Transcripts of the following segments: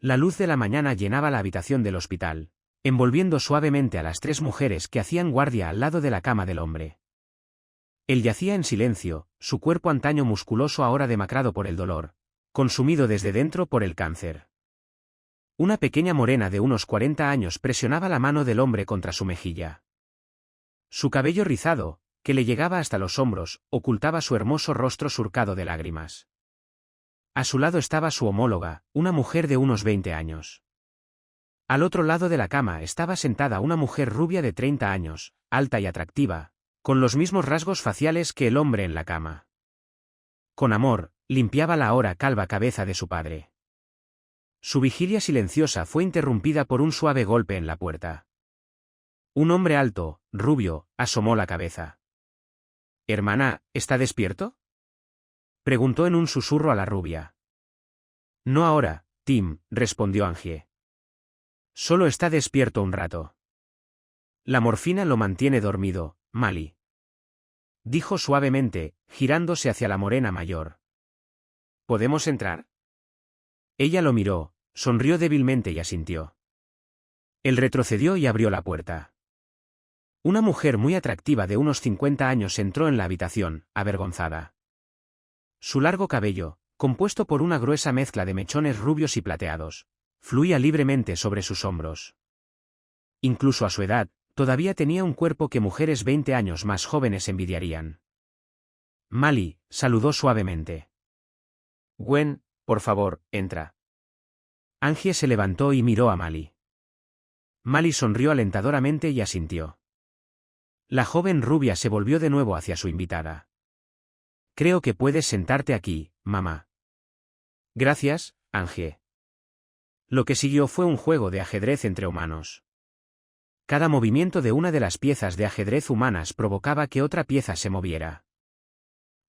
La luz de la mañana llenaba la habitación del hospital, envolviendo suavemente a las tres mujeres que hacían guardia al lado de la cama del hombre. Él yacía en silencio, su cuerpo antaño musculoso ahora demacrado por el dolor, consumido desde dentro por el cáncer. Una pequeña morena de unos 40 años presionaba la mano del hombre contra su mejilla. Su cabello rizado, que le llegaba hasta los hombros, ocultaba su hermoso rostro surcado de lágrimas. A su lado estaba su homóloga, una mujer de unos 20 años. Al otro lado de la cama estaba sentada una mujer rubia de 30 años, alta y atractiva, con los mismos rasgos faciales que el hombre en la cama. Con amor, limpiaba la ahora calva cabeza de su padre. Su vigilia silenciosa fue interrumpida por un suave golpe en la puerta. Un hombre alto, rubio, asomó la cabeza. «Hermana, ¿está despierto?», preguntó en un susurro a la rubia. «No ahora, Tim», respondió Angie. «Solo está despierto un rato. La morfina lo mantiene dormido, Mali», dijo suavemente, girándose hacia la morena mayor. «¿Podemos entrar?». Ella lo miró, sonrió débilmente y asintió. Él retrocedió y abrió la puerta. Una mujer muy atractiva de unos 50 años entró en la habitación, avergonzada. Su largo cabello, compuesto por una gruesa mezcla de mechones rubios y plateados, fluía libremente sobre sus hombros. Incluso a su edad, todavía tenía un cuerpo que mujeres 20 años más jóvenes envidiarían. Mali saludó suavemente. «Gwen, por favor, entra». Angie se levantó y miró a Mali. Mali sonrió alentadoramente y asintió. La joven rubia se volvió de nuevo hacia su invitada. «Creo que puedes sentarte aquí, mamá». «Gracias, Angie». Lo que siguió fue un juego de ajedrez entre humanos. Cada movimiento de una de las piezas de ajedrez humanas provocaba que otra pieza se moviera.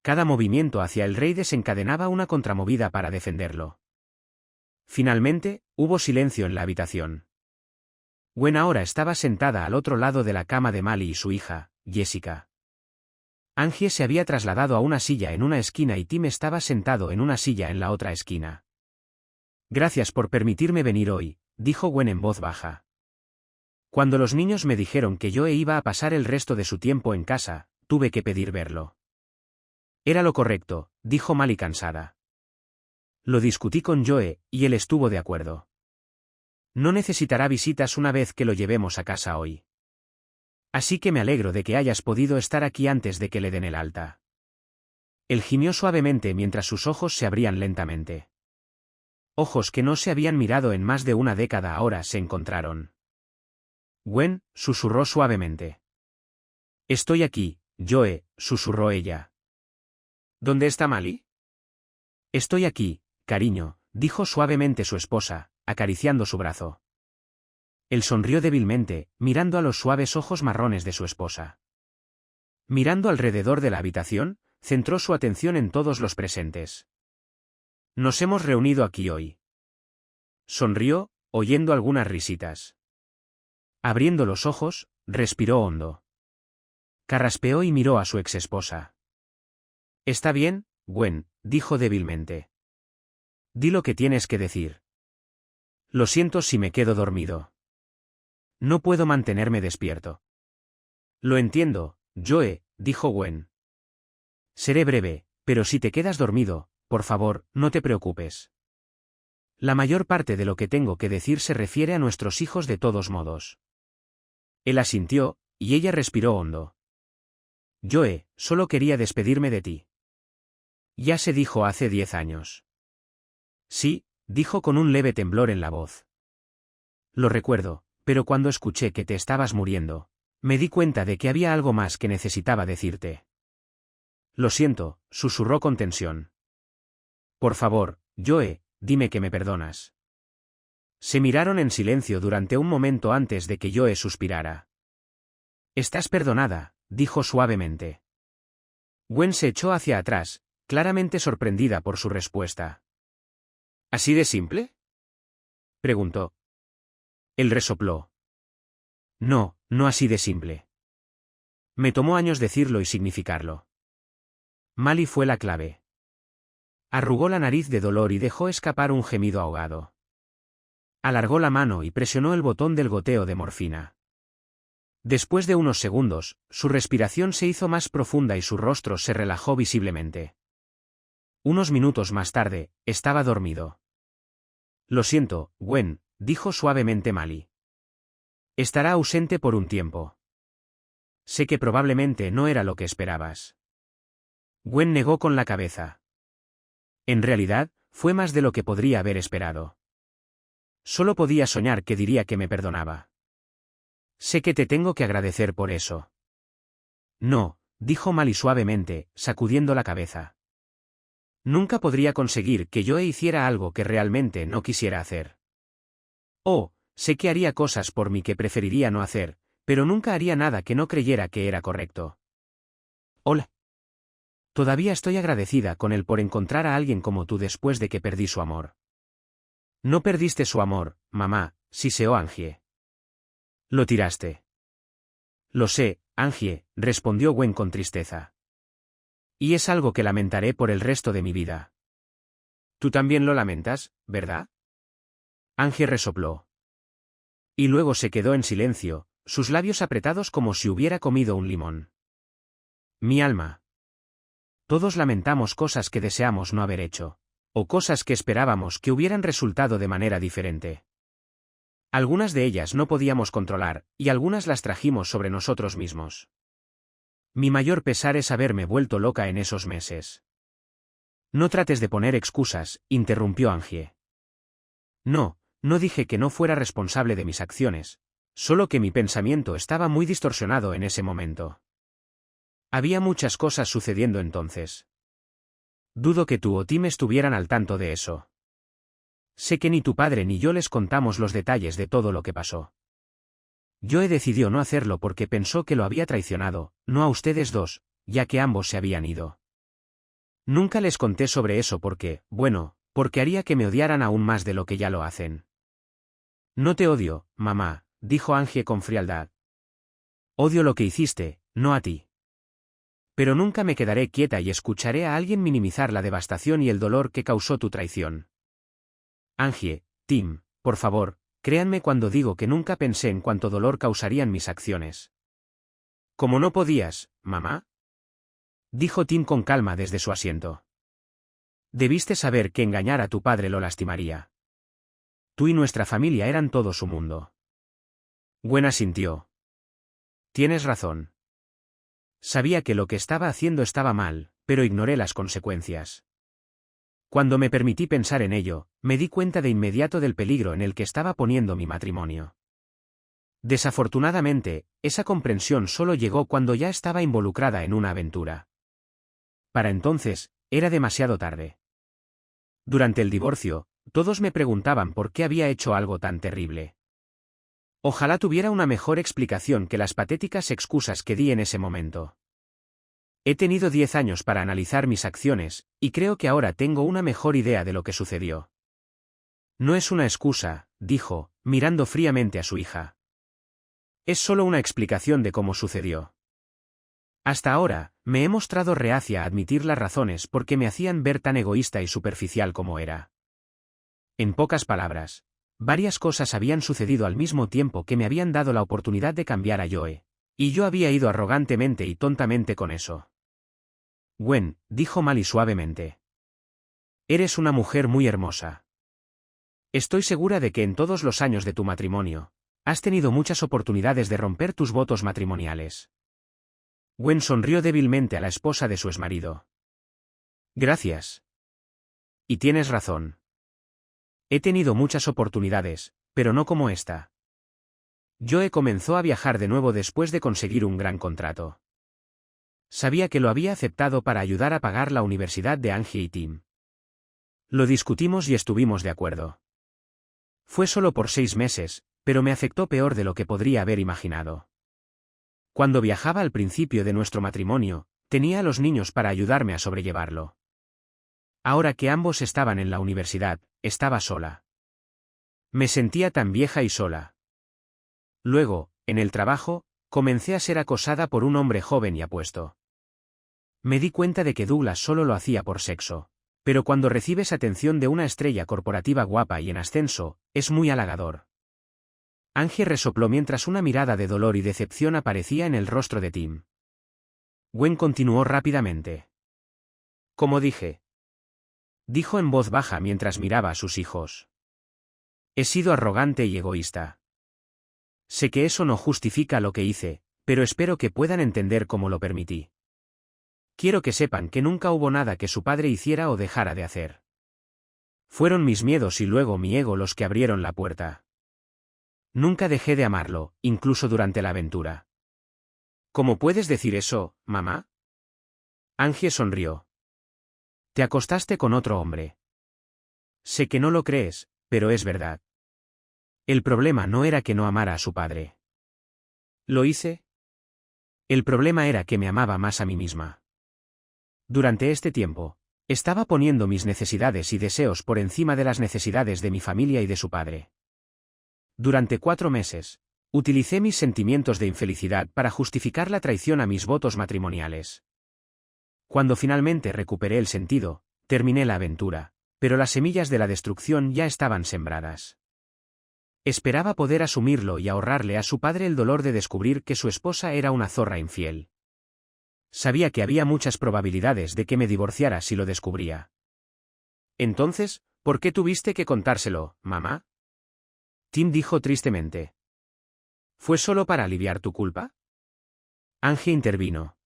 Cada movimiento hacia el rey desencadenaba una contramovida para defenderlo. Finalmente, hubo silencio en la habitación. Gwen ahora estaba sentada al otro lado de la cama de Mali y su hija, Jessica. Angie se había trasladado a una silla en una esquina y Tim estaba sentado en una silla en la otra esquina. «Gracias por permitirme venir hoy», dijo Gwen en voz baja. «Cuando los niños me dijeron que Joe iba a pasar el resto de su tiempo en casa, tuve que pedir verlo». «Era lo correcto», dijo Mali cansada. «Lo discutí con Joe, y él estuvo de acuerdo. No necesitará visitas una vez que lo llevemos a casa hoy. Así que me alegro de que hayas podido estar aquí antes de que le den el alta». Él gimió suavemente mientras sus ojos se abrían lentamente. Ojos que no se habían mirado en más de una década ahora se encontraron. «Gwen», susurró suavemente. «Estoy aquí, Joe», susurró ella. «¿Dónde está Mali?». «Estoy aquí, cariño», dijo suavemente su esposa, acariciando su brazo. Él sonrió débilmente, mirando a los suaves ojos marrones de su esposa. Mirando alrededor de la habitación, centró su atención en todos los presentes. «Nos hemos reunido aquí hoy». Sonrió, oyendo algunas risitas. Abriendo los ojos, respiró hondo. Carraspeó y miró a su exesposa. «Está bien, Gwen», dijo débilmente. «Di lo que tienes que decir». «Lo siento si me quedo dormido. No puedo mantenerme despierto». «Lo entiendo, Joe», dijo Gwen. «Seré breve, pero si te quedas dormido, por favor, no te preocupes. La mayor parte de lo que tengo que decir se refiere a nuestros hijos de todos modos». Él asintió, y ella respiró hondo. «Joe, solo quería despedirme de ti». «Ya se dijo hace 10 años». «Sí», dijo con un leve temblor en la voz. «Lo recuerdo, pero cuando escuché que te estabas muriendo, me di cuenta de que había algo más que necesitaba decirte». «Lo siento», susurró con tensión. «Por favor, Joe, dime que me perdonas». Se miraron en silencio durante un momento antes de que Joe suspirara. «Estás perdonada», dijo suavemente. Gwen se echó hacia atrás, claramente sorprendida por su respuesta. «¿Así de simple?», preguntó. Él resopló. «No, no así de simple. Me tomó años decirlo y significarlo». Mali fue la clave. Arrugó la nariz de dolor y dejó escapar un gemido ahogado. Alargó la mano y presionó el botón del goteo de morfina. Después de unos segundos, su respiración se hizo más profunda y su rostro se relajó visiblemente. Unos minutos más tarde, estaba dormido. Lo siento, Gwen, dijo suavemente Mali. Estará ausente por un tiempo. Sé que probablemente no era lo que esperabas. Gwen negó con la cabeza. En realidad, fue más de lo que podría haber esperado. Solo podía soñar que diría que me perdonaba. Sé que te tengo que agradecer por eso. No, dijo Mali suavemente, sacudiendo la cabeza. Nunca podría conseguir que Joe hiciera algo que realmente no quisiera hacer. Oh, sé que haría cosas por mí que preferiría no hacer, pero nunca haría nada que no creyera que era correcto. Hola. Todavía estoy agradecida con él por encontrar a alguien como tú después de que perdí su amor. No perdiste su amor, mamá, siseó Angie. Lo tiraste. Lo sé, Angie, respondió Gwen con tristeza. Y es algo que lamentaré por el resto de mi vida. Tú también lo lamentas, ¿verdad? Angie resopló. Y luego se quedó en silencio, sus labios apretados como si hubiera comido un limón. Mi alma. Todos lamentamos cosas que deseamos no haber hecho, o cosas que esperábamos que hubieran resultado de manera diferente. Algunas de ellas no podíamos controlar, y algunas las trajimos sobre nosotros mismos. Mi mayor pesar es haberme vuelto loca en esos meses. No trates de poner excusas, interrumpió Angie. No, no dije que no fuera responsable de mis acciones, solo que mi pensamiento estaba muy distorsionado en ese momento. Había muchas cosas sucediendo entonces. Dudo que tú o Tim estuvieran al tanto de eso. Sé que ni tu padre ni yo les contamos los detalles de todo lo que pasó. Joe decidió no hacerlo porque pensó que lo había traicionado, no a ustedes dos, ya que ambos se habían ido. Nunca les conté sobre eso porque, bueno, porque haría que me odiaran aún más de lo que ya lo hacen. No te odio, mamá, dijo Angie con frialdad. Odio lo que hiciste, no a ti. Pero nunca me quedaré quieta y escucharé a alguien minimizar la devastación y el dolor que causó tu traición. Angie, Tim, por favor, créanme cuando digo que nunca pensé en cuánto dolor causarían mis acciones. ¿Cómo no podías, mamá? Dijo Tim con calma desde su asiento. Debiste saber que engañar a tu padre lo lastimaría. Tú y nuestra familia eran todo su mundo. Gwen asintió. Tienes razón. Sabía que lo que estaba haciendo estaba mal, pero ignoré las consecuencias. Cuando me permití pensar en ello, me di cuenta de inmediato del peligro en el que estaba poniendo mi matrimonio. Desafortunadamente, esa comprensión solo llegó cuando ya estaba involucrada en una aventura. Para entonces, era demasiado tarde. Durante el divorcio, todos me preguntaban por qué había hecho algo tan terrible. Ojalá tuviera una mejor explicación que las patéticas excusas que di en ese momento. He tenido 10 años para analizar mis acciones, y creo que ahora tengo una mejor idea de lo que sucedió. No es una excusa, dijo, mirando fríamente a su hija. Es solo una explicación de cómo sucedió. Hasta ahora, me he mostrado reacia a admitir las razones porque me hacían ver tan egoísta y superficial como era. En pocas palabras, varias cosas habían sucedido al mismo tiempo que me habían dado la oportunidad de cambiar a Joe, y yo había ido arrogantemente y tontamente con eso. Gwen, dijo Mali suavemente. Eres una mujer muy hermosa. Estoy segura de que en todos los años de tu matrimonio, has tenido muchas oportunidades de romper tus votos matrimoniales. Gwen sonrió débilmente a la esposa de su exmarido. Gracias. Y tienes razón. He tenido muchas oportunidades, pero no como esta. Joe comenzó a viajar de nuevo después de conseguir un gran contrato. Sabía que lo había aceptado para ayudar a pagar la universidad de Angie y Tim. Lo discutimos y estuvimos de acuerdo. Fue solo por 6 meses, pero me afectó peor de lo que podría haber imaginado. Cuando viajaba al principio de nuestro matrimonio, tenía a los niños para ayudarme a sobrellevarlo. Ahora que ambos estaban en la universidad, estaba sola. Me sentía tan vieja y sola. Luego, en el trabajo, comencé a ser acosada por un hombre joven y apuesto. Me di cuenta de que Douglas solo lo hacía por sexo. Pero cuando recibes atención de una estrella corporativa guapa y en ascenso, es muy halagador. Angie resopló mientras una mirada de dolor y decepción aparecía en el rostro de Tim. Gwen continuó rápidamente. Como dije. Dijo en voz baja mientras miraba a sus hijos. He sido arrogante y egoísta. Sé que eso no justifica lo que hice, pero espero que puedan entender cómo lo permití. Quiero que sepan que nunca hubo nada que su padre hiciera o dejara de hacer. Fueron mis miedos y luego mi ego los que abrieron la puerta. Nunca dejé de amarlo, incluso durante la aventura. ¿Cómo puedes decir eso, mamá? Angie sonrió. Te acostaste con otro hombre. Sé que no lo crees, pero es verdad. El problema no era que no amara a su padre. ¿Lo hice? El problema era que me amaba más a mí misma. Durante este tiempo, estaba poniendo mis necesidades y deseos por encima de las necesidades de mi familia y de su padre. Durante 4 meses, utilicé mis sentimientos de infelicidad para justificar la traición a mis votos matrimoniales. Cuando finalmente recuperé el sentido, terminé la aventura, pero las semillas de la destrucción ya estaban sembradas. Esperaba poder asumirlo y ahorrarle a su padre el dolor de descubrir que su esposa era una zorra infiel. Sabía que había muchas probabilidades de que me divorciara si lo descubría. Entonces, ¿por qué tuviste que contárselo, mamá? Tim dijo tristemente. ¿Fue solo para aliviar tu culpa? Angie intervino.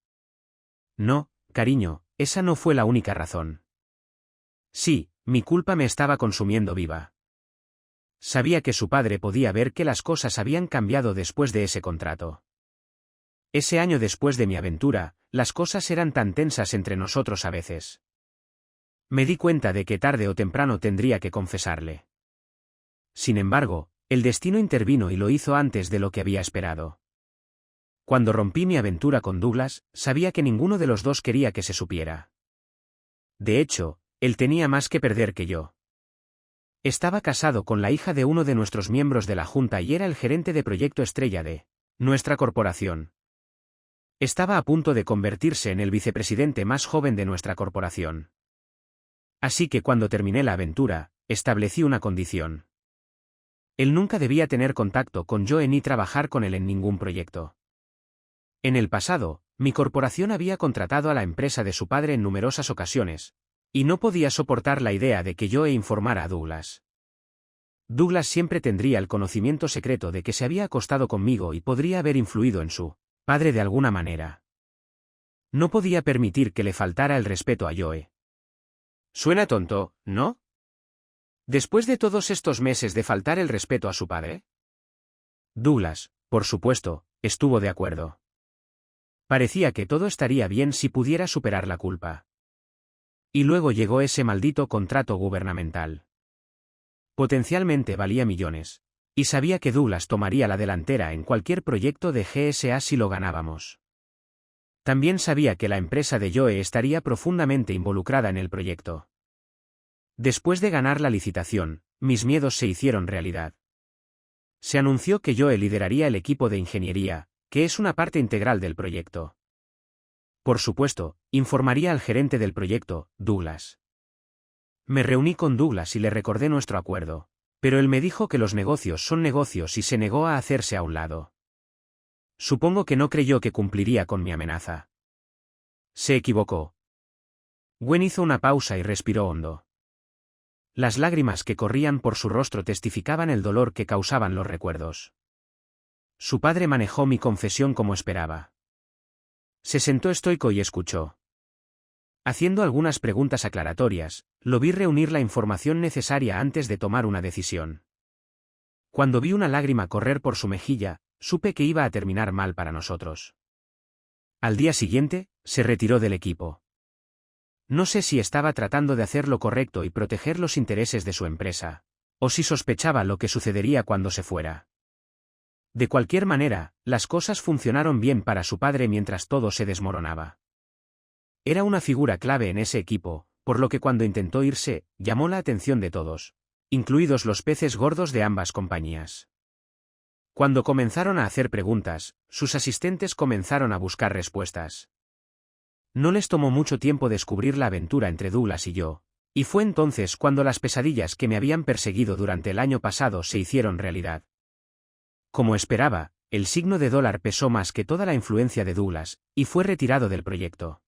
No, cariño, esa no fue la única razón. Sí, mi culpa me estaba consumiendo viva. Sabía que su padre podía ver que las cosas habían cambiado después de ese contrato. Ese año después de mi aventura, las cosas eran tan tensas entre nosotros a veces. Me di cuenta de que tarde o temprano tendría que confesarle. Sin embargo, el destino intervino y lo hizo antes de lo que había esperado. Cuando rompí mi aventura con Douglas, sabía que ninguno de los dos quería que se supiera. De hecho, él tenía más que perder que yo. Estaba casado con la hija de uno de nuestros miembros de la Junta y era el gerente de proyecto estrella de nuestra corporación. Estaba a punto de convertirse en el vicepresidente más joven de nuestra corporación. Así que cuando terminé la aventura, establecí una condición. Él nunca debía tener contacto con Joe ni trabajar con él en ningún proyecto. En el pasado, mi corporación había contratado a la empresa de su padre en numerosas ocasiones, y no podía soportar la idea de que Joe informara a Douglas. Douglas siempre tendría el conocimiento secreto de que se había acostado conmigo y podría haber influido en su padre de alguna manera. No podía permitir que le faltara el respeto a Joe. Suena tonto, ¿no? Después de todos estos meses de faltar el respeto a su padre. Douglas, por supuesto, estuvo de acuerdo. Parecía que todo estaría bien si pudiera superar la culpa. Y luego llegó ese maldito contrato gubernamental. Potencialmente valía millones, y sabía que Douglas tomaría la delantera en cualquier proyecto de GSA si lo ganábamos. También sabía que la empresa de Joe estaría profundamente involucrada en el proyecto. Después de ganar la licitación, mis miedos se hicieron realidad. Se anunció que Joe lideraría el equipo de ingeniería, que es una parte integral del proyecto. Por supuesto, informaría al gerente del proyecto, Douglas. Me reuní con Douglas y le recordé nuestro acuerdo, pero él me dijo que los negocios son negocios y se negó a hacerse a un lado. Supongo que no creyó que cumpliría con mi amenaza. Se equivocó. Gwen hizo una pausa y respiró hondo. Las lágrimas que corrían por su rostro testificaban el dolor que causaban los recuerdos. Su padre manejó mi confesión como esperaba. Se sentó estoico y escuchó. Haciendo algunas preguntas aclaratorias, lo vi reunir la información necesaria antes de tomar una decisión. Cuando vi una lágrima correr por su mejilla, supe que iba a terminar mal para nosotros. Al día siguiente, se retiró del equipo. No sé si estaba tratando de hacer lo correcto y proteger los intereses de su empresa, o si sospechaba lo que sucedería cuando se fuera. De cualquier manera, las cosas funcionaron bien para su padre mientras todo se desmoronaba. Era una figura clave en ese equipo, por lo que cuando intentó irse, llamó la atención de todos, incluidos los peces gordos de ambas compañías. Cuando comenzaron a hacer preguntas, sus asistentes comenzaron a buscar respuestas. No les tomó mucho tiempo descubrir la aventura entre Douglas y yo, Y fue entonces cuando las pesadillas que me habían perseguido durante el año pasado se hicieron realidad. Como esperaba, el signo de dólar pesó más que toda la influencia de Douglas, y fue retirado del proyecto.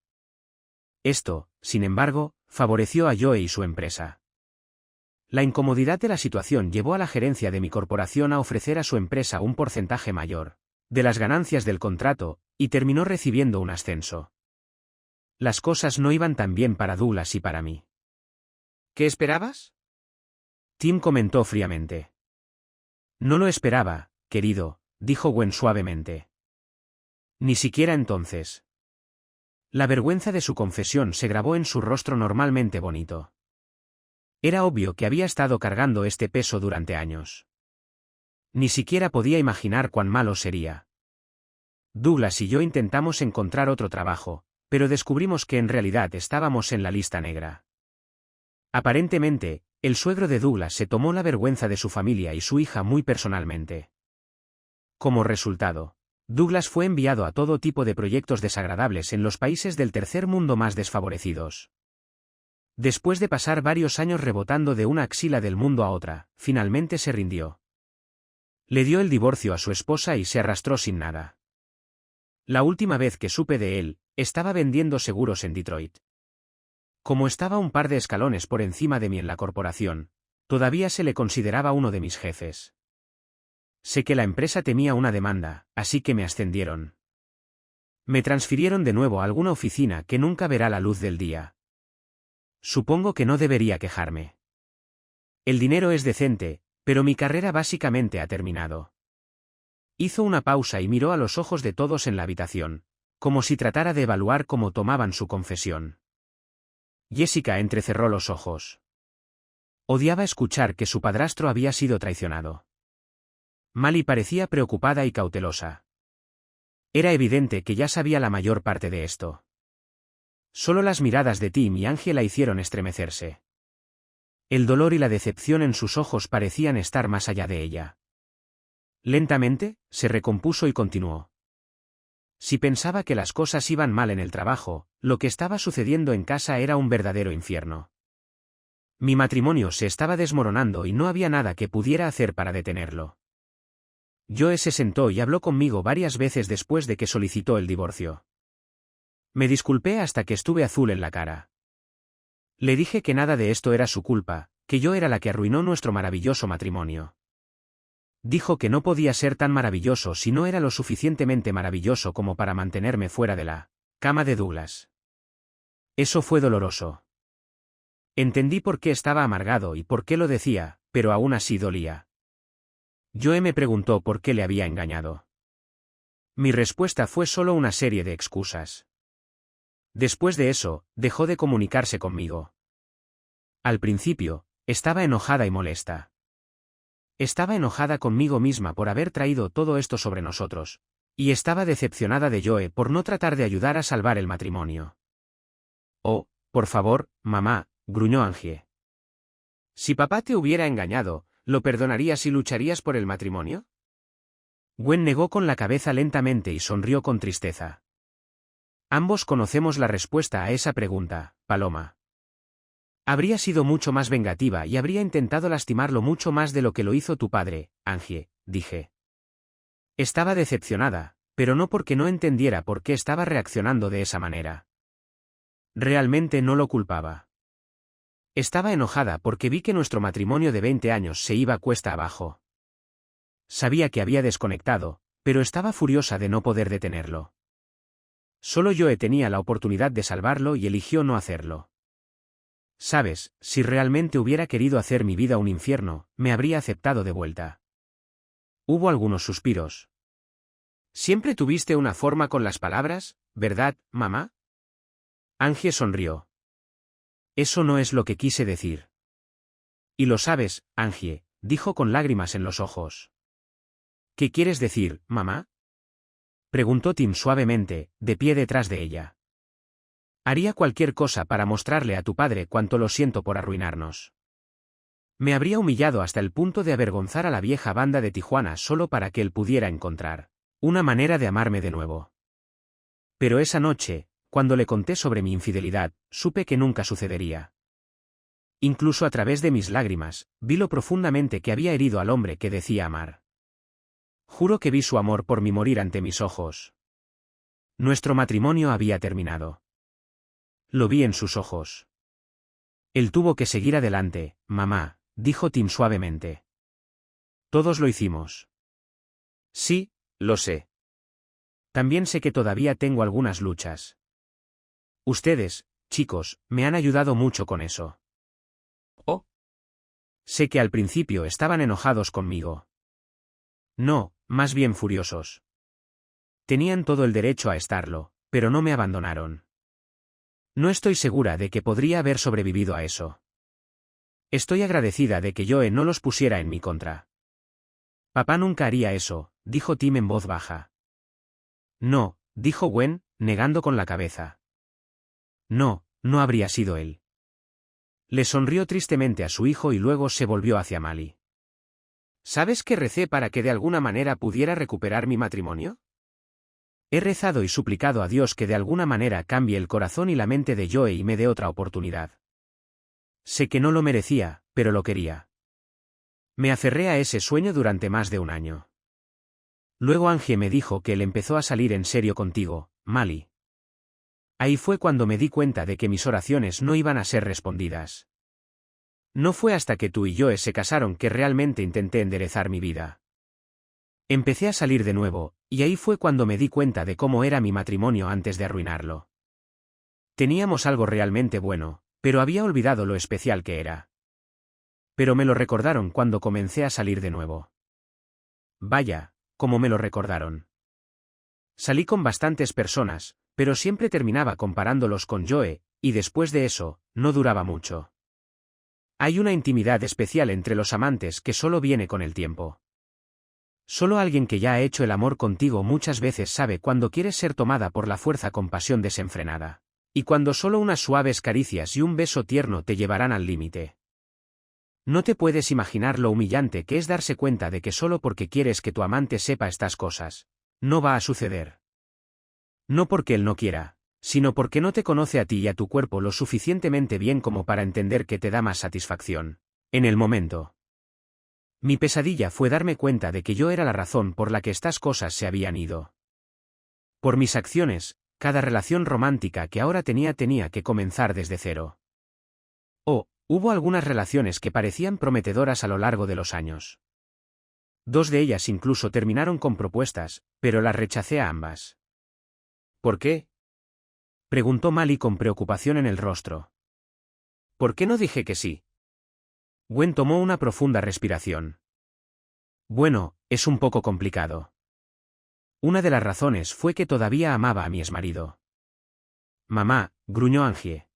Esto, sin embargo, favoreció a Joe y su empresa. La incomodidad de la situación llevó a la gerencia de mi corporación a ofrecer a su empresa un porcentaje mayor de las ganancias del contrato, y terminó recibiendo un ascenso. Las cosas no iban tan bien para Douglas y para mí. ¿Qué esperabas? Tim comentó fríamente. No lo esperaba, querido, dijo Gwen suavemente. Ni siquiera entonces. La vergüenza de su confesión se grabó en su rostro normalmente bonito. Era obvio que había estado cargando este peso durante años. Ni siquiera podía imaginar cuán malo sería. Douglas y yo intentamos encontrar otro trabajo, pero descubrimos que en realidad estábamos en la lista negra. Aparentemente, el suegro de Douglas se tomó la vergüenza de su familia y su hija muy personalmente. Como resultado, Douglas fue enviado a todo tipo de proyectos desagradables en los países del tercer mundo más desfavorecidos. Después de pasar varios años rebotando de una axila del mundo a otra, finalmente se rindió. Le dio el divorcio a su esposa y se arrastró sin nada. La última vez que supe de él, estaba vendiendo seguros en Detroit. Como estaba un par de escalones por encima de mí en la corporación, todavía se le consideraba uno de mis jefes. Sé que la empresa temía una demanda, así que me ascendieron. Me transfirieron de nuevo a alguna oficina que nunca verá la luz del día. Supongo que no debería quejarme. El dinero es decente, pero mi carrera básicamente ha terminado. Hizo una pausa y miró a los ojos de todos en la habitación, como si tratara de evaluar cómo tomaban su confesión. Jessica entrecerró los ojos. Odiaba escuchar que su padrastro había sido traicionado. Mali parecía preocupada y cautelosa. Era evidente que ya sabía la mayor parte de esto. Solo las miradas de Tim y Angie la hicieron estremecerse. El dolor y la decepción en sus ojos parecían estar más allá de ella. Lentamente, se recompuso y continuó. Si pensaba que las cosas iban mal en el trabajo, lo que estaba sucediendo en casa era un verdadero infierno. Mi matrimonio se estaba desmoronando y no había nada que pudiera hacer para detenerlo. Joe se sentó y habló conmigo varias veces después de que solicitó el divorcio. Me disculpé hasta que estuve azul en la cara. Le dije que nada de esto era su culpa, que yo era la que arruinó nuestro maravilloso matrimonio. Dijo que no podía ser tan maravilloso si no era lo suficientemente maravilloso como para mantenerme fuera de la cama de Douglas. Eso fue doloroso. Entendí por qué estaba amargado y por qué lo decía, pero aún así dolía. Joe me preguntó por qué le había engañado. Mi respuesta fue solo una serie de excusas. Después de eso, dejó de comunicarse conmigo. Al principio, estaba enojada y molesta. Estaba enojada conmigo misma por haber traído todo esto sobre nosotros, y estaba decepcionada de Joe por no tratar de ayudar a salvar el matrimonio. Oh, por favor, mamá, gruñó Angie. Si papá te hubiera engañado, ¿lo perdonarías y lucharías por el matrimonio? Gwen negó con la cabeza lentamente y sonrió con tristeza. Ambos conocemos la respuesta a esa pregunta, Paloma. Habría sido mucho más vengativa y habría intentado lastimarlo mucho más de lo que lo hizo tu padre, Angie, dije. Estaba decepcionada, pero no porque no entendiera por qué estaba reaccionando de esa manera. Realmente no lo culpaba. Estaba enojada porque vi que nuestro matrimonio de 20 años se iba cuesta abajo. Sabía que había desconectado, pero estaba furiosa de no poder detenerlo. Solo Joe tenía la oportunidad de salvarlo y eligió no hacerlo. Sabes, si realmente hubiera querido hacer mi vida un infierno, me habría aceptado de vuelta. Hubo algunos suspiros. Siempre tuviste una forma con las palabras, ¿verdad, mamá? Angie sonrió. Eso no es lo que quise decir. Y lo sabes, Angie, dijo con lágrimas en los ojos. ¿Qué quieres decir, mamá? Preguntó Tim suavemente, de pie detrás de ella. Haría cualquier cosa para mostrarle a tu padre cuánto lo siento por arruinarnos. Me habría humillado hasta el punto de avergonzar a la vieja banda de Tijuana solo para que él pudiera encontrar una manera de amarme de nuevo. Pero esa noche, cuando le conté sobre mi infidelidad, supe que nunca sucedería. Incluso a través de mis lágrimas, vi lo profundamente que había herido al hombre que decía amar. Juro que vi su amor por mí morir ante mis ojos. Nuestro matrimonio había terminado. Lo vi en sus ojos. Él tuvo que seguir adelante, mamá, dijo Tim suavemente. Todos lo hicimos. Sí, lo sé. También sé que todavía tengo algunas luchas. Ustedes, chicos, me han ayudado mucho con eso. Oh. Sé que al principio estaban enojados conmigo. No, más bien furiosos. Tenían todo el derecho a estarlo, pero no me abandonaron. No estoy segura de que podría haber sobrevivido a eso. Estoy agradecida de que Joe no los pusiera en mi contra. Papá nunca haría eso, dijo Tim en voz baja. No, dijo Gwen, negando con la cabeza. No, no habría sido él. Le sonrió tristemente a su hijo y luego se volvió hacia Mali. ¿Sabes que recé para que de alguna manera pudiera recuperar mi matrimonio? He rezado y suplicado a Dios que de alguna manera cambie el corazón y la mente de Joe y me dé otra oportunidad. Sé que no lo merecía, pero lo quería. Me aferré a ese sueño durante más de un año. Luego Angie me dijo que él empezó a salir en serio contigo, Mali. Ahí fue cuando me di cuenta de que mis oraciones no iban a ser respondidas. No fue hasta que tú y Joe se casaron que realmente intenté enderezar mi vida. Empecé a salir de nuevo, y ahí fue cuando me di cuenta de cómo era mi matrimonio antes de arruinarlo. Teníamos algo realmente bueno, pero había olvidado lo especial que era. Pero me lo recordaron cuando comencé a salir de nuevo. Vaya, cómo me lo recordaron. Salí con bastantes personas, pero siempre terminaba comparándolos con Joe, y después de eso, no duraba mucho. Hay una intimidad especial entre los amantes que solo viene con el tiempo. Solo alguien que ya ha hecho el amor contigo muchas veces sabe cuando quieres ser tomada por la fuerza con pasión desenfrenada. Y cuando solo unas suaves caricias y un beso tierno te llevarán al límite. No te puedes imaginar lo humillante que es darse cuenta de que solo porque quieres que tu amante sepa estas cosas, no va a suceder. No porque él no quiera, sino porque no te conoce a ti y a tu cuerpo lo suficientemente bien como para entender que te da más satisfacción. En el momento. Mi pesadilla fue darme cuenta de que yo era la razón por la que estas cosas se habían ido. Por mis acciones, cada relación romántica que ahora tenía que comenzar desde cero. Hubo algunas relaciones que parecían prometedoras a lo largo de los años. 2 de ellas incluso terminaron con propuestas, pero las rechacé a ambas. ¿Por qué? Preguntó Mali con preocupación en el rostro. ¿Por qué no dije que sí? Gwen tomó una profunda respiración. Bueno, es un poco complicado. Una de las razones fue que todavía amaba a mi exmarido. Mamá, gruñó Angie.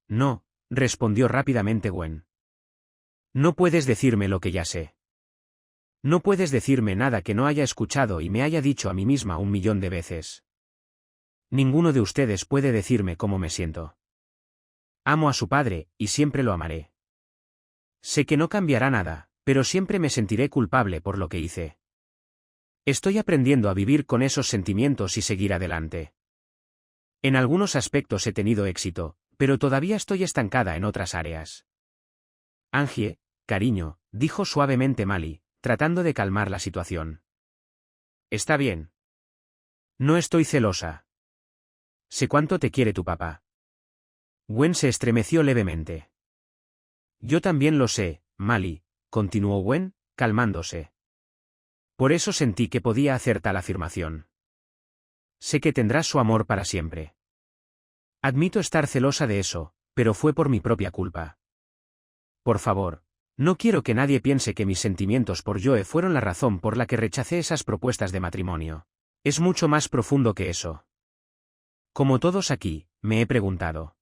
No, respondió rápidamente Gwen. No puedes decirme lo que ya sé. No puedes decirme nada que no haya escuchado y me haya dicho a mí misma 1.000.000 de veces. Ninguno de ustedes puede decirme cómo me siento. Amo a su padre, y siempre lo amaré. Sé que no cambiará nada, pero siempre me sentiré culpable por lo que hice. Estoy aprendiendo a vivir con esos sentimientos y seguir adelante. En algunos aspectos he tenido éxito, pero todavía estoy estancada en otras áreas. Angie, cariño, dijo suavemente Mali, tratando de calmar la situación. Está bien. No estoy celosa. Sé cuánto te quiere tu papá. Gwen se estremeció levemente. Yo también lo sé, Mali, continuó Gwen, calmándose. Por eso sentí que podía hacer tal afirmación. Sé que tendrás su amor para siempre. Admito estar celosa de eso, pero fue por mi propia culpa. Por favor, no quiero que nadie piense que mis sentimientos por Joe fueron la razón por la que rechacé esas propuestas de matrimonio. Es mucho más profundo que eso. Como todos aquí, me he preguntado.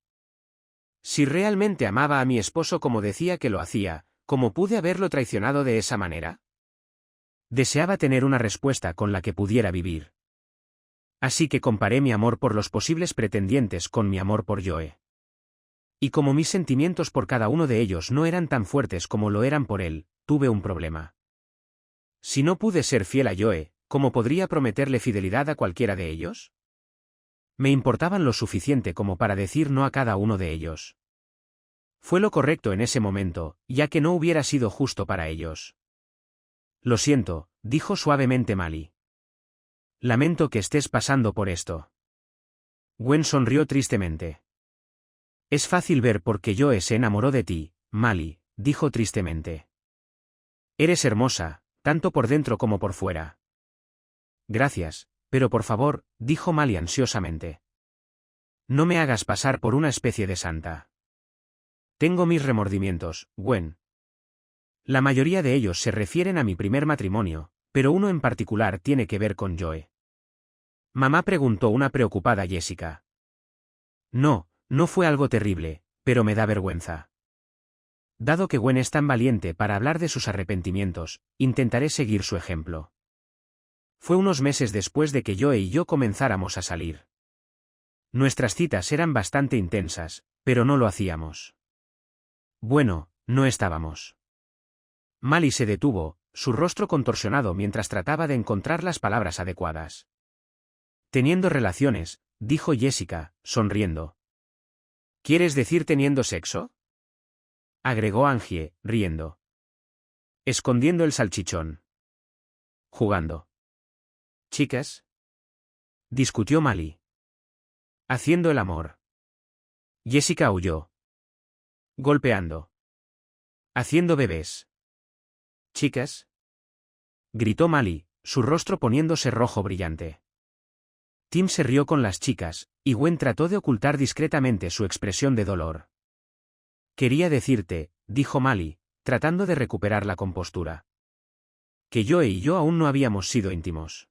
Si realmente amaba a mi esposo como decía que lo hacía, ¿cómo pude haberlo traicionado de esa manera? Deseaba tener una respuesta con la que pudiera vivir. Así que comparé mi amor por los posibles pretendientes con mi amor por Joe. Y como mis sentimientos por cada uno de ellos no eran tan fuertes como lo eran por él, tuve un problema. Si no pude ser fiel a Joe, ¿cómo podría prometerle fidelidad a cualquiera de ellos? Me importaban lo suficiente como para decir no a cada uno de ellos. Fue lo correcto en ese momento, ya que no hubiera sido justo para ellos. Lo siento, dijo suavemente Mali. Lamento que estés pasando por esto. Gwen sonrió tristemente. Es fácil ver por qué Joe se enamoró de ti, Mali, dijo tristemente. Eres hermosa, tanto por dentro como por fuera. Gracias, pero por favor, dijo Mali ansiosamente. No me hagas pasar por una especie de santa. Tengo mis remordimientos, Gwen. La mayoría de ellos se refieren a mi primer matrimonio, pero uno en particular tiene que ver con Joe. Mamá preguntó una preocupada Jessica. No, no fue algo terrible, pero me da vergüenza. Dado que Gwen es tan valiente para hablar de sus arrepentimientos, intentaré seguir su ejemplo. Fue unos meses después de que Joe y yo comenzáramos a salir. Nuestras citas eran bastante intensas, pero no lo hacíamos. Bueno, no estábamos. Mali se detuvo, su rostro contorsionado mientras trataba de encontrar las palabras adecuadas. Teniendo relaciones, dijo Jessica, sonriendo. ¿Quieres decir teniendo sexo? Agregó Angie, riendo. Escondiendo el salchichón. Jugando. ¿Chicas? Discutió Mali. Haciendo el amor. Jessica huyó. Golpeando. Haciendo bebés. ¿Chicas? Gritó Mali, su rostro poniéndose rojo brillante. Tim se rió con las chicas, y Gwen trató de ocultar discretamente su expresión de dolor. Quería decirte, dijo Mali, tratando de recuperar la compostura. Que Joe y yo aún no habíamos sido íntimos.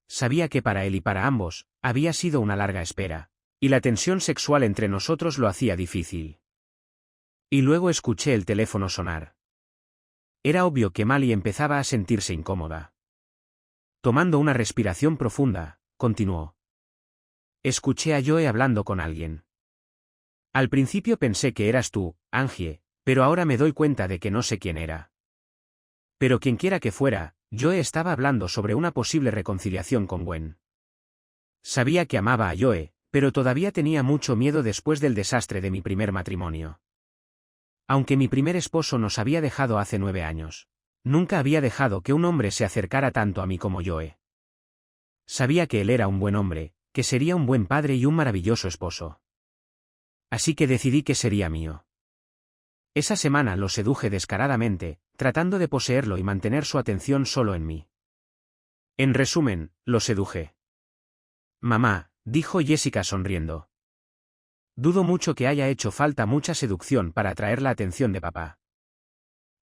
Sabía que para él y para ambos, había sido una larga espera, y la tensión sexual entre nosotros lo hacía difícil. Y luego escuché el teléfono sonar. Era obvio que Mali empezaba a sentirse incómoda. Tomando una respiración profunda, continuó. Escuché a Joe hablando con alguien. Al principio pensé que eras tú, Angie, pero ahora me doy cuenta de que no sé quién era. Pero quienquiera que fuera, Joe estaba hablando sobre una posible reconciliación con Gwen. Sabía que amaba a Joe, pero todavía tenía mucho miedo después del desastre de mi primer matrimonio. Aunque mi primer esposo nos había dejado hace 9 años, nunca había dejado que un hombre se acercara tanto a mí como Joe. Sabía que él era un buen hombre, que sería un buen padre y un maravilloso esposo. Así que decidí que sería mío. Esa semana lo seduje descaradamente, tratando de poseerlo y mantener su atención solo en mí. En resumen, lo seduje. Mamá, dijo Jessica sonriendo. Dudo mucho que haya hecho falta mucha seducción para atraer la atención de papá.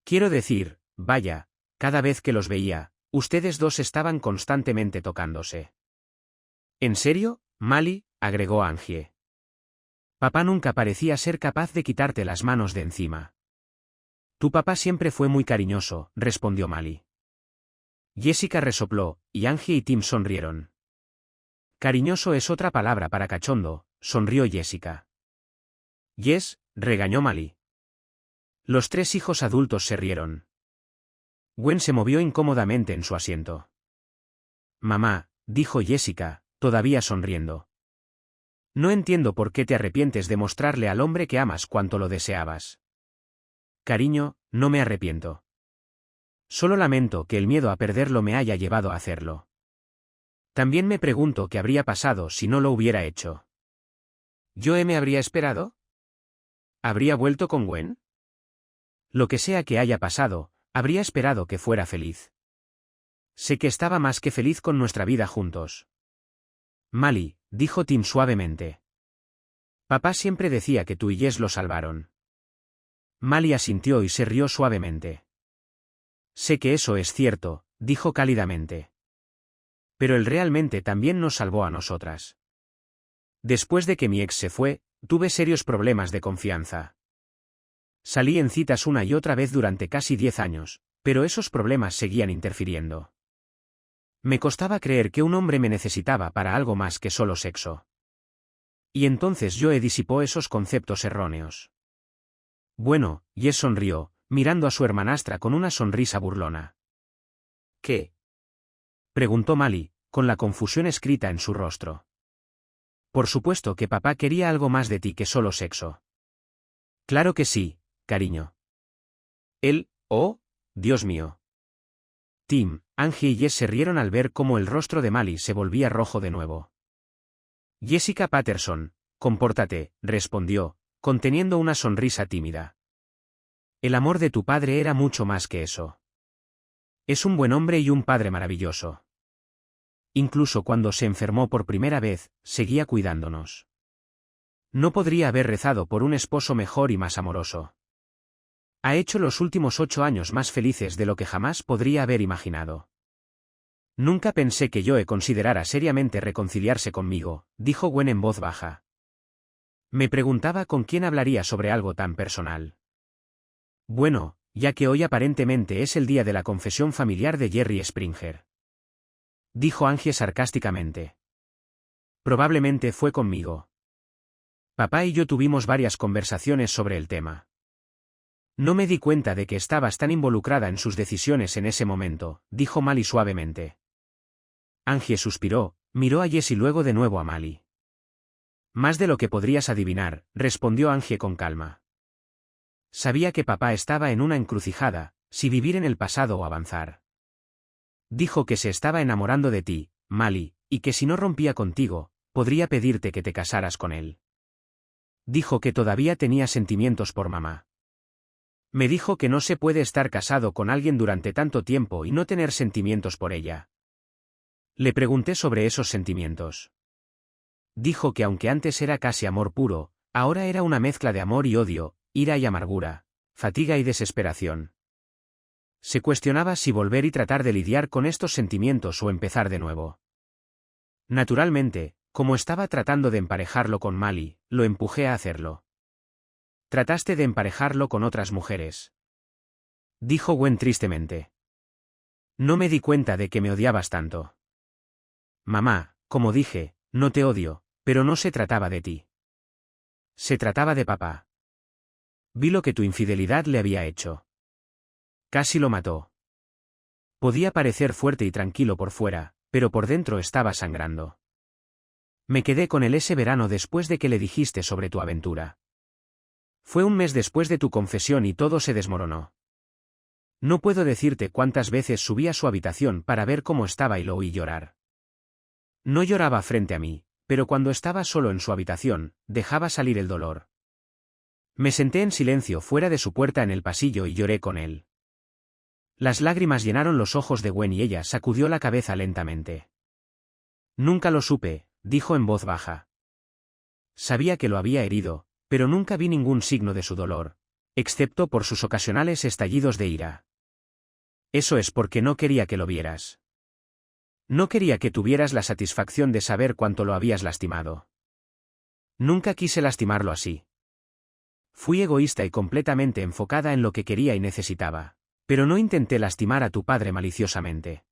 Quiero decir, vaya, cada vez que los veía, ustedes dos estaban constantemente tocándose. ¿En serio, Mali?, agregó Angie. Papá nunca parecía ser capaz de quitarte las manos de encima. Tu papá siempre fue muy cariñoso, respondió Mali. Jessica resopló, y Angie y Tim sonrieron. Cariñoso es otra palabra para cachondo, sonrió Jessica. Yes, regañó Mali. Los 3 hijos adultos se rieron. Gwen se movió incómodamente en su asiento. Mamá, dijo Jessica, todavía sonriendo. No entiendo por qué te arrepientes de mostrarle al hombre que amas cuánto lo deseabas. Cariño, no me arrepiento. Solo lamento que el miedo a perderlo me haya llevado a hacerlo. También me pregunto qué habría pasado si no lo hubiera hecho. ¿Joe me habría esperado? ¿Habría vuelto con Gwen? Lo que sea que haya pasado, habría esperado que fuera feliz. Sé que estaba más que feliz con nuestra vida juntos. Mali, dijo Tim suavemente. Papá siempre decía que tú y Jess lo salvaron. Mali asintió y se rió suavemente. Sé que eso es cierto, dijo cálidamente. Pero él realmente también nos salvó a nosotras. Después de que mi ex se fue, tuve serios problemas de confianza. Salí en citas una y otra vez durante casi 10 años, pero esos problemas seguían interfiriendo. Me costaba creer que un hombre me necesitaba para algo más que solo sexo. Y entonces Joe disipó esos conceptos erróneos. Bueno, Jess sonrió, mirando a su hermanastra con una sonrisa burlona. ¿Qué? Preguntó Mali, con la confusión escrita en su rostro. Por supuesto que papá quería algo más de ti que solo sexo. Claro que sí, cariño. Él, oh, Dios mío. Tim, Angie y Jess se rieron al ver cómo el rostro de Mali se volvía rojo de nuevo. Jessica Patterson, compórtate, respondió, conteniendo una sonrisa tímida. El amor de tu padre era mucho más que eso. Es un buen hombre y un padre maravilloso. Incluso cuando se enfermó por primera vez, seguía cuidándonos. No podría haber rezado por un esposo mejor y más amoroso. Ha hecho los últimos 8 años más felices de lo que jamás podría haber imaginado. Nunca pensé que Joe considerara seriamente reconciliarse conmigo, dijo Gwen en voz baja. Me preguntaba con quién hablaría sobre algo tan personal. Bueno, ya que hoy aparentemente es el día de la confesión familiar de Jerry Springer. Dijo Angie sarcásticamente. Probablemente fue conmigo. Papá y yo tuvimos varias conversaciones sobre el tema. No me di cuenta de que estabas tan involucrada en sus decisiones en ese momento, dijo Mali suavemente. Angie suspiró, miró a Jess y luego de nuevo a Mali. Más de lo que podrías adivinar, respondió Angie con calma. Sabía que papá estaba en una encrucijada, si vivir en el pasado o avanzar. Dijo que se estaba enamorando de ti, Mali, y que si no rompía contigo, podría pedirte que te casaras con él. Dijo que todavía tenía sentimientos por mamá. Me dijo que no se puede estar casado con alguien durante tanto tiempo y no tener sentimientos por ella. Le pregunté sobre esos sentimientos. Dijo que aunque antes era casi amor puro, ahora era una mezcla de amor y odio, ira y amargura, fatiga y desesperación. Se cuestionaba si volver y tratar de lidiar con estos sentimientos o empezar de nuevo. Naturalmente, como estaba tratando de emparejarlo con Mali, lo empujé a hacerlo. Trataste de emparejarlo con otras mujeres. Dijo Gwen tristemente. No me di cuenta de que me odiabas tanto. Mamá, como dije, no te odio, pero no se trataba de ti. Se trataba de papá. Vi lo que tu infidelidad le había hecho. Casi lo mató. Podía parecer fuerte y tranquilo por fuera, pero por dentro estaba sangrando. Me quedé con él ese verano después de que le dijiste sobre tu aventura. Fue un mes después de tu confesión y todo se desmoronó. No puedo decirte cuántas veces subí a su habitación para ver cómo estaba y lo oí llorar. No lloraba frente a mí, pero cuando estaba solo en su habitación, dejaba salir el dolor. Me senté en silencio fuera de su puerta en el pasillo y lloré con él. Las lágrimas llenaron los ojos de Gwen y ella sacudió la cabeza lentamente. Nunca lo supe, dijo en voz baja. Sabía que lo había herido, pero nunca vi ningún signo de su dolor, excepto por sus ocasionales estallidos de ira. Eso es porque no quería que lo vieras. No quería que tuvieras la satisfacción de saber cuánto lo habías lastimado. Nunca quise lastimarlo así. Fui egoísta y completamente enfocada en lo que quería y necesitaba, pero no intenté lastimar a tu padre maliciosamente.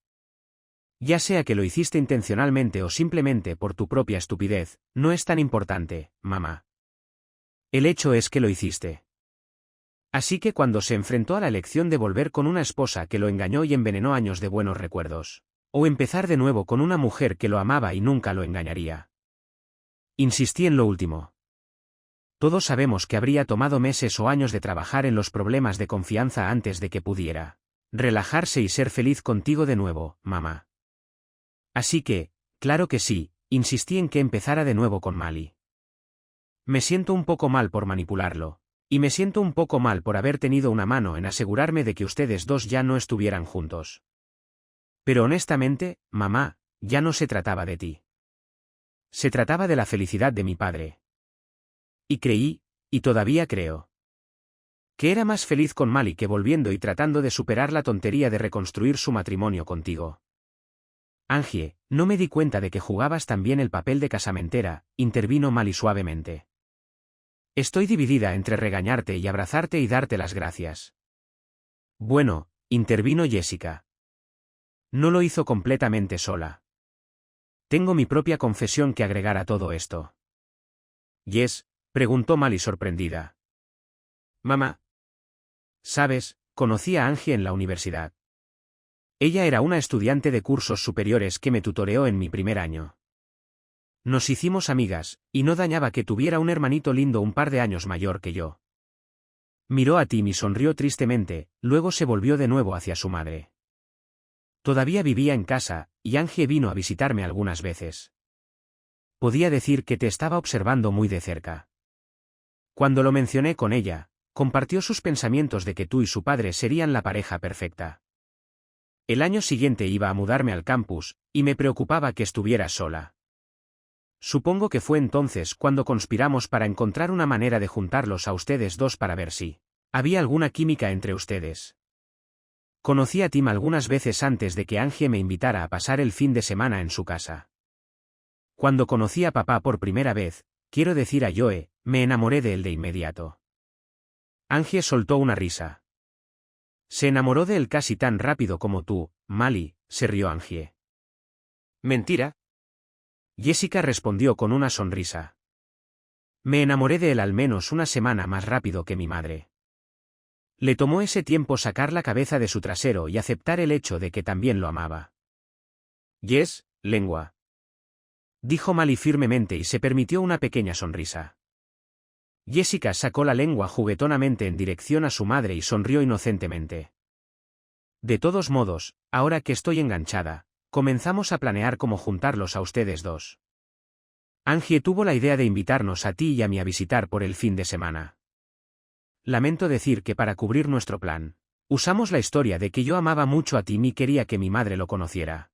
Ya sea que lo hiciste intencionalmente o simplemente por tu propia estupidez, no es tan importante, mamá. El hecho es que lo hiciste. Así que cuando se enfrentó a la elección de volver con una esposa que lo engañó y envenenó años de buenos recuerdos, o empezar de nuevo con una mujer que lo amaba y nunca lo engañaría. Insistí en lo último. Todos sabemos que habría tomado meses o años de trabajar en los problemas de confianza antes de que pudiera relajarse y ser feliz contigo de nuevo, mamá. Así que, claro que sí, insistí en que empezara de nuevo con Mali. Me siento un poco mal por manipularlo, y me siento un poco mal por haber tenido una mano en asegurarme de que ustedes dos ya no estuvieran juntos. Pero honestamente, mamá, ya no se trataba de ti. Se trataba de la felicidad de mi padre. Y creí, y todavía creo, que era más feliz con Mali que volviendo y tratando de superar la tontería de reconstruir su matrimonio contigo. Angie, no me di cuenta de que jugabas también el papel de casamentera, intervino Mali suavemente. Estoy dividida entre regañarte y abrazarte y darte las gracias. Bueno, intervino Jessica. No lo hizo completamente sola. Tengo mi propia confesión que agregar a todo esto. Jess, preguntó Mali sorprendida. Mamá. Sabes, conocí a Angie en la universidad. Ella era una estudiante de cursos superiores que me tutoreó en mi primer año. Nos hicimos amigas, y no dañaba que tuviera un hermanito lindo un par de años mayor que yo. Miró a Tim y sonrió tristemente, luego se volvió de nuevo hacia su madre. Todavía vivía en casa, y Angie vino a visitarme algunas veces. Podía decir que te estaba observando muy de cerca. Cuando lo mencioné con ella, compartió sus pensamientos de que tú y su padre serían la pareja perfecta. El año siguiente iba a mudarme al campus, y me preocupaba que estuvieras sola. Supongo que fue entonces cuando conspiramos para encontrar una manera de juntarlos a ustedes dos para ver si había alguna química entre ustedes. Conocí a Tim algunas veces antes de que Angie me invitara a pasar el fin de semana en su casa. Cuando conocí a papá por primera vez, quiero decir a Joe, me enamoré de él de inmediato. Angie soltó una risa. Se enamoró de él casi tan rápido como tú, Mali, se rió Angie. Mentira. Jessica respondió con una sonrisa. Me enamoré de él al menos una semana más rápido que mi madre. Le tomó ese tiempo sacar la cabeza de su trasero y aceptar el hecho de que también lo amaba. Yes, lengua. Dijo Mali firmemente y se permitió una pequeña sonrisa. Jessica sacó la lengua juguetonamente en dirección a su madre y sonrió inocentemente. De todos modos, ahora que estoy enganchada, comenzamos a planear cómo juntarlos a ustedes dos. Angie tuvo la idea de invitarnos a ti y a mí a visitar por el fin de semana. Lamento decir que para cubrir nuestro plan, usamos la historia de que yo amaba mucho a Tim y quería que mi madre lo conociera.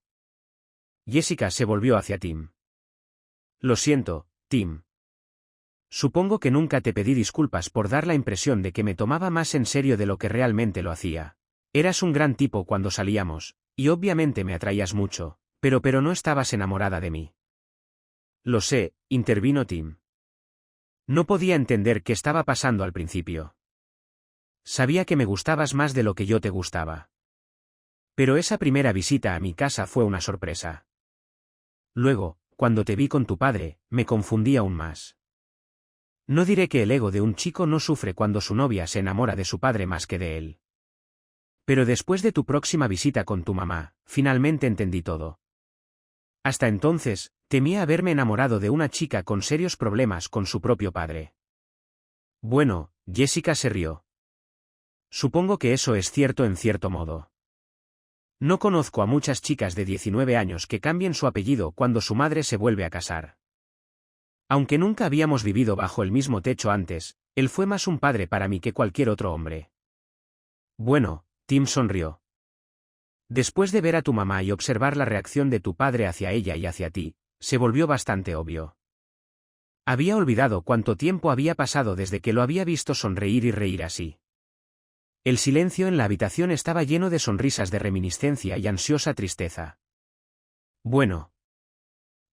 Jessica se volvió hacia Tim. Lo siento, Tim. Supongo que nunca te pedí disculpas por dar la impresión de que me tomaba más en serio de lo que realmente lo hacía. Eras un gran tipo cuando salíamos, y obviamente me atraías mucho, pero no estabas enamorada de mí. Lo sé, intervino Tim. No podía entender qué estaba pasando al principio. Sabía que me gustabas más de lo que yo te gustaba. Pero esa primera visita a mi casa fue una sorpresa. Luego, cuando te vi con tu padre, me confundí aún más. No diré que el ego de un chico no sufre cuando su novia se enamora de su padre más que de él. Pero después de tu próxima visita con tu mamá, finalmente entendí todo. Hasta entonces, temía haberme enamorado de una chica con serios problemas con su propio padre. Bueno, Jessica se rió. Supongo que eso es cierto en cierto modo. No conozco a muchas chicas de 19 años que cambien su apellido cuando su madre se vuelve a casar. Aunque nunca habíamos vivido bajo el mismo techo antes, él fue más un padre para mí que cualquier otro hombre. Bueno, Tim sonrió. Después de ver a tu mamá y observar la reacción de tu padre hacia ella y hacia ti, se volvió bastante obvio. Había olvidado cuánto tiempo había pasado desde que lo había visto sonreír y reír así. El silencio en la habitación estaba lleno de sonrisas de reminiscencia y ansiosa tristeza. Bueno,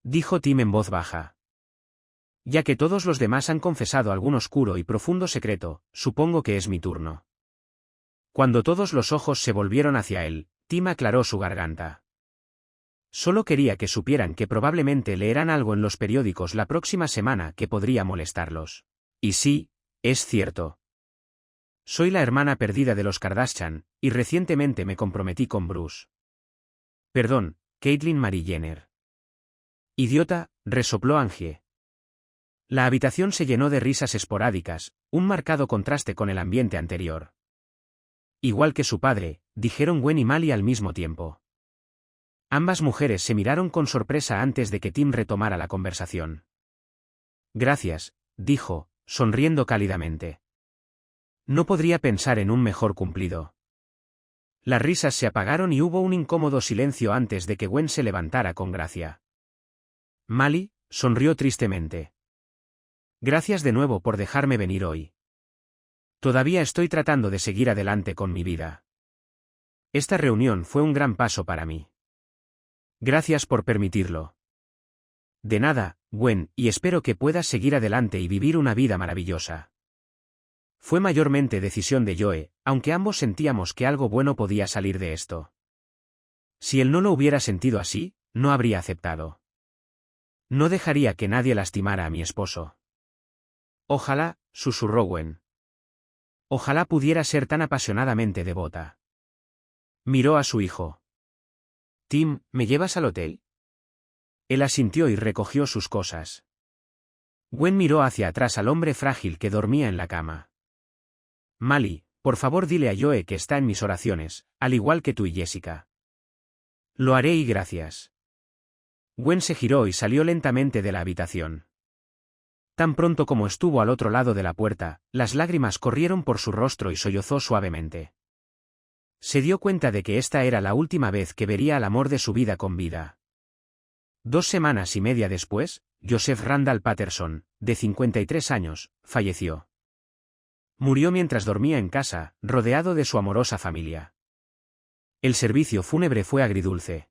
dijo Tim en voz baja. Ya que todos los demás han confesado algún oscuro y profundo secreto, supongo que es mi turno. Cuando todos los ojos se volvieron hacia él, Tim aclaró su garganta. Solo quería que supieran que probablemente leerán algo en los periódicos la próxima semana que podría molestarlos. Y sí, es cierto. Soy la hermana perdida de los Kardashian, y recientemente me comprometí con Bruce. Perdón, Caitlyn Marie Jenner. Idiota, resopló Angie. La habitación se llenó de risas esporádicas, un marcado contraste con el ambiente anterior. Igual que su padre, dijeron Gwen y Mali al mismo tiempo. Ambas mujeres se miraron con sorpresa antes de que Tim retomara la conversación. Gracias, dijo, sonriendo cálidamente. No podría pensar en un mejor cumplido. Las risas se apagaron y hubo un incómodo silencio antes de que Gwen se levantara con gracia. Mali, sonrió tristemente. Gracias de nuevo por dejarme venir hoy. Todavía estoy tratando de seguir adelante con mi vida. Esta reunión fue un gran paso para mí. Gracias por permitirlo. De nada, Gwen, y espero que puedas seguir adelante y vivir una vida maravillosa. Fue mayormente decisión de Joe, aunque ambos sentíamos que algo bueno podía salir de esto. Si él no lo hubiera sentido así, no habría aceptado. No dejaría que nadie lastimara a mi esposo. Ojalá, susurró Gwen. Ojalá pudiera ser tan apasionadamente devota. Miró a su hijo. Tim, ¿me llevas al hotel? Él asintió y recogió sus cosas. Gwen miró hacia atrás al hombre frágil que dormía en la cama. Mali, por favor dile a Joe que está en mis oraciones, al igual que tú y Jessica. Lo haré y gracias. Gwen se giró y salió lentamente de la habitación. Tan pronto como estuvo al otro lado de la puerta, las lágrimas corrieron por su rostro y sollozó suavemente. Se dio cuenta de que esta era la última vez que vería al amor de su vida con vida. 2 semanas y media después, Joseph Randall Patterson, de 53 años, falleció. Murió mientras dormía en casa, rodeado de su amorosa familia. El servicio fúnebre fue agridulce.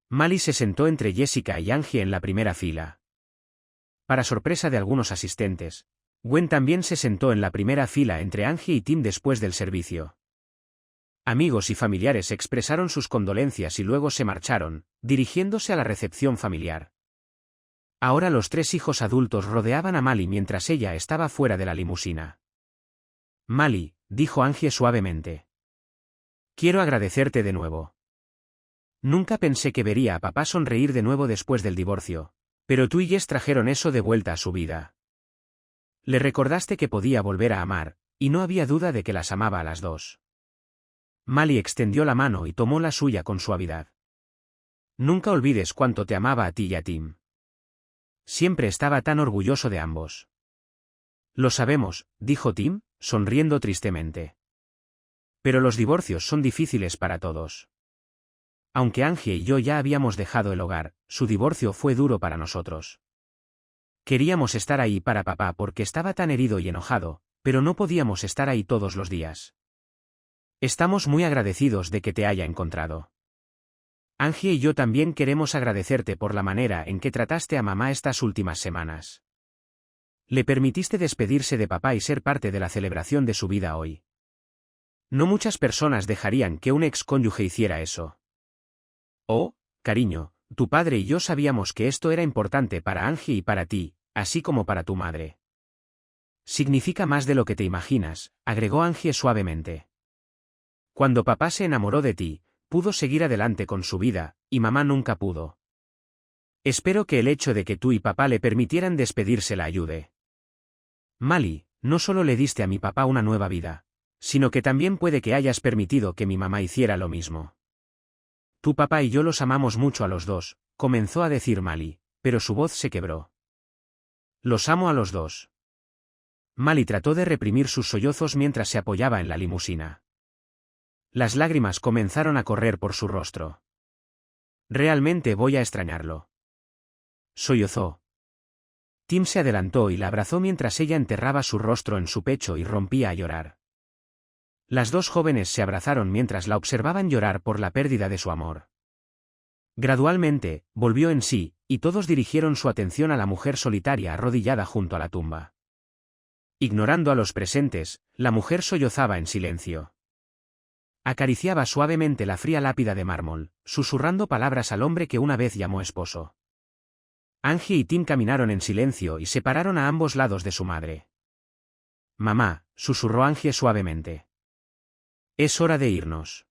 Mali se sentó entre Jessica y Angie en la primera fila. Para sorpresa de algunos asistentes, Gwen también se sentó en la primera fila entre Angie y Tim después del servicio. Amigos y familiares expresaron sus condolencias y luego se marcharon, dirigiéndose a la recepción familiar. Ahora los 3 hijos adultos rodeaban a Mali mientras ella estaba fuera de la limusina. Mali, dijo Angie suavemente. Quiero agradecerte de nuevo. Nunca pensé que vería a papá sonreír de nuevo después del divorcio, pero tú y Jess trajeron eso de vuelta a su vida. Le recordaste que podía volver a amar, y no había duda de que las amaba a las dos. Mali extendió la mano y tomó la suya con suavidad. Nunca olvides cuánto te amaba a ti y a Tim. Siempre estaba tan orgulloso de ambos. Lo sabemos, dijo Tim, sonriendo tristemente. Pero los divorcios son difíciles para todos. Aunque Angie y yo ya habíamos dejado el hogar, su divorcio fue duro para nosotros. Queríamos estar ahí para papá porque estaba tan herido y enojado, pero no podíamos estar ahí todos los días. Estamos muy agradecidos de que te haya encontrado. Angie y yo también queremos agradecerte por la manera en que trataste a mamá estas últimas semanas. Le permitiste despedirse de papá y ser parte de la celebración de su vida hoy. No muchas personas dejarían que un ex-cónyuge hiciera eso. Oh, cariño, tu padre y yo sabíamos que esto era importante para Angie y para ti, así como para tu madre. Significa más de lo que te imaginas, agregó Angie suavemente. Cuando papá se enamoró de ti, pudo seguir adelante con su vida, y mamá nunca pudo. Espero que el hecho de que tú y papá le permitieran despedirse la ayude. Mali, no solo le diste a mi papá una nueva vida, sino que también puede que hayas permitido que mi mamá hiciera lo mismo. Tu papá y yo los amamos mucho a los dos, comenzó a decir Mali, pero su voz se quebró. Los amo a los dos. Mali trató de reprimir sus sollozos mientras se apoyaba en la limusina. Las lágrimas comenzaron a correr por su rostro. Realmente voy a extrañarlo. Sollozó. Tim se adelantó y la abrazó mientras ella enterraba su rostro en su pecho y rompía a llorar. Las dos jóvenes se abrazaron mientras la observaban llorar por la pérdida de su amor. Gradualmente, volvió en sí, y todos dirigieron su atención a la mujer solitaria arrodillada junto a la tumba. Ignorando a los presentes, la mujer sollozaba en silencio. Acariciaba suavemente la fría lápida de mármol, susurrando palabras al hombre que una vez llamó esposo. Angie y Tim caminaron en silencio y se pararon a ambos lados de su madre. Mamá, susurró Angie suavemente. Es hora de irnos.